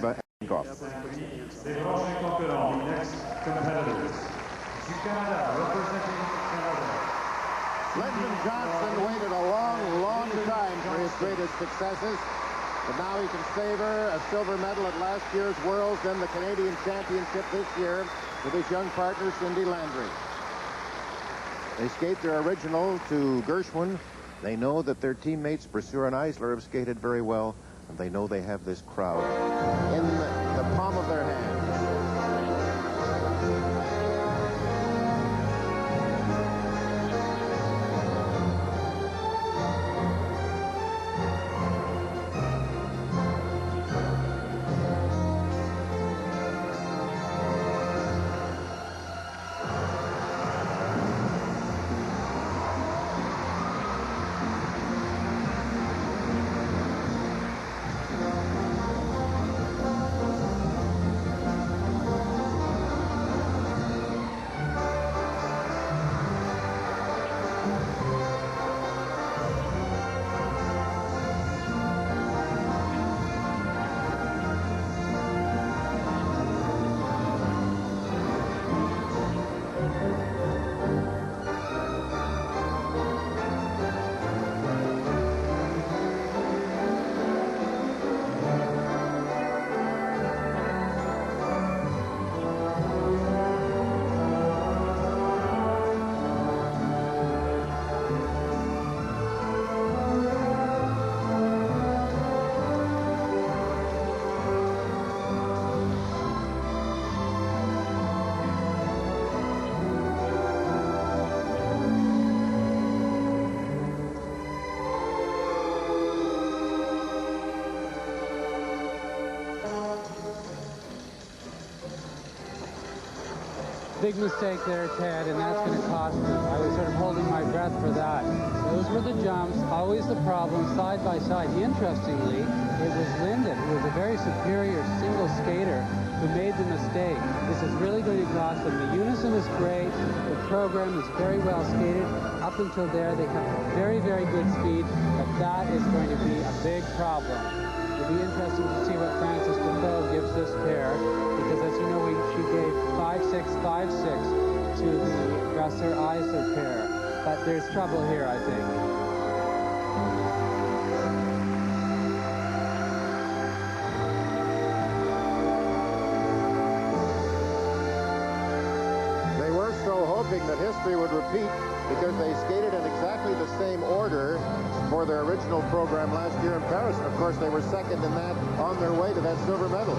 and golf. Les prochains concurrents, the next competitors. Du Canada, representing Canada. Lyndon Johnston waited a long time for his greatest successes, but now he can savor a silver medal at last year's Worlds and the Canadian Championship this year with his young partner, Cindy Landry. They skate their original to Gershwin. They know that their teammates, Brasseur and Eisler, have skated very well, and they know they have this crowd in the palm of their hands. Big mistake there, Ted, and that's going to cost him. I was sort of holding my breath for that. Those were the jumps, always the problem, side by side. Interestingly, it was Lyndon, who was a very superior single skater, who made the mistake. This is really going to cost him. The unison is great. The program is very well skated. Up until there, they have very, very good speed, but that is going to be a big problem. It'll be interesting to see what Frances Defoe gives this pair, because as you know, she gave 5-6, 5-6 to the Brasseur-Eisler pair. But there's trouble here, I think. They were so hoping that history would repeat because they skated in exactly the same order for their original program last year in Paris. And of course, they were second in that on their way to that silver medal.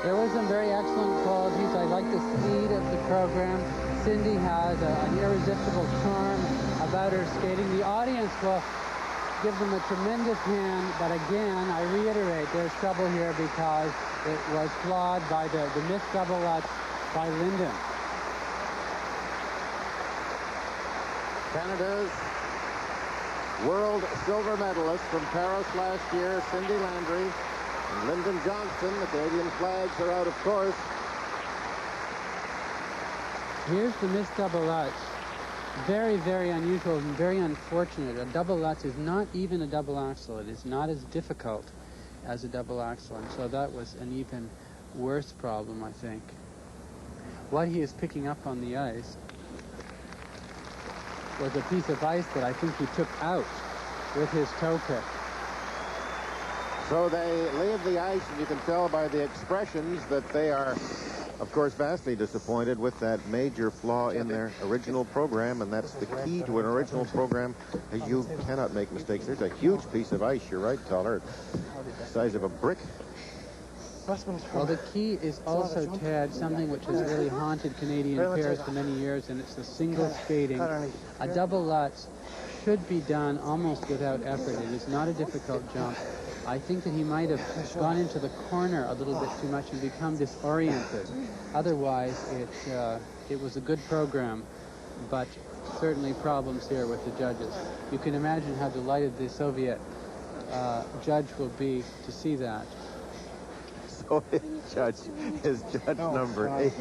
There were some very excellent qualities. I like the speed of the program. Cindy has an irresistible charm about her skating. The audience will give them a tremendous hand, but again, I reiterate, there's trouble here because it was flawed by the missed double lutz by Lyndon. Canada's world silver medalist from Paris last year, Cindy Landry, and Lyndon Johnston. The Canadian flags are out, of course. Here's the missed double lutz. Very, very unusual and very unfortunate. A double lutz is not even a double axel. It is not as difficult as a double axel, and so that was an even worse problem, I think. What he is picking up on the ice was a piece of ice that I think he took out with his toe pick. So they leave the ice, and you can tell by the expressions that they are, of course, vastly disappointed with that major flaw in their original program, and that's the key to an original program. You cannot make mistakes. There's a huge piece of ice, you're right, Toller, the size of a brick. Well, the key is also, Ted, something which has really haunted Canadian pairs for many years, and it's the single skating. A double lutz should be done almost without effort. It is not a difficult jump. I think that he might have gone into the corner a little bit too much and become disoriented. Otherwise, it was a good program, but certainly problems here with the judges. You can imagine how delighted the Soviet judge will be to see that. judge is judge number 8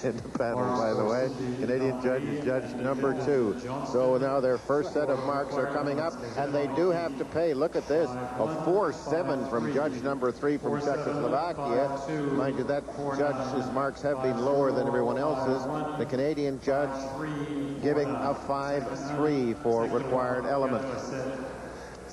in the panel, by the way. Canadian judge is judge number 2. So now their first set of marks are coming up, and they do have to pay. Look at this, a 4-7 from judge number 3 from Czechoslovakia. Mind you, that judge's marks have been lower than everyone else's. The Canadian judge giving a 5-3 for required element.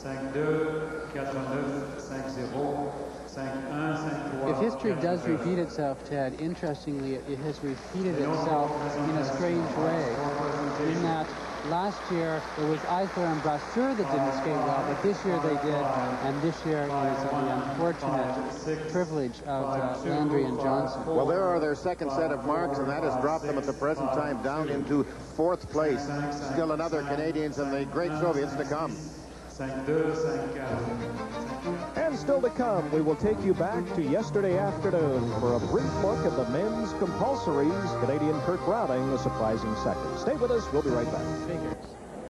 5-2, 4-9, 5-0, 5-1, 5-3. If history does repeat itself, Ted, interestingly, it has repeated itself in a strange way. In that last year it was Eifler and Brasseur that didn't skate well, but this year they did, and this year is the unfortunate privilege of Landry and Johnston. Well, there are their second set of marks, and that has dropped them at the present time down into 4th place. Still another Canadians and the great Soviets to come. 5-2, 5-4. And still to come, we will take you back to yesterday afternoon for a brief look at the men's compulsories. Canadian Kurt Browning, a surprising second. Stay with us. We'll be right back. Figures.